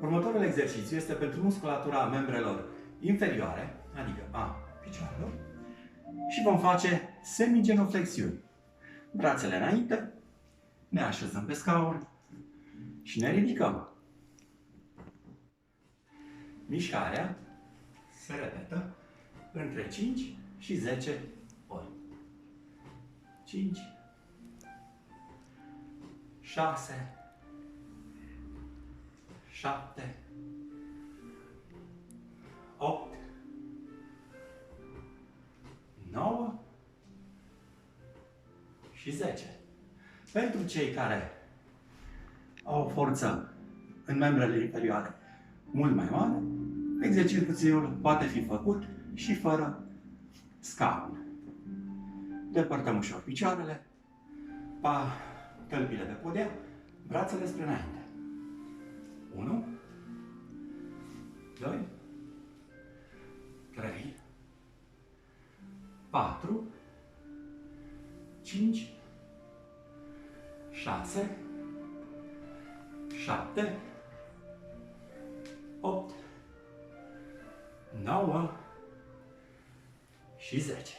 Următorul exercițiu este pentru musculatura membrelor inferioare, adică a picioarelor, și vom face semigenuflexiuni. Brațele înainte, ne așezăm pe scaun și ne ridicăm. Mișcarea se repetă între 5 și 10 ori. 5, 6, 7, 8, 9 și 10. Pentru cei care au o forță în membrele inferioare mult mai mare, exercițiul poate fi făcut și fără scaun. Depărtăm ușor picioarele, tălpile pe podea, brațele spre înainte. 1, 2, 3, 4, 5, 6, 7, 8, 9 și 10.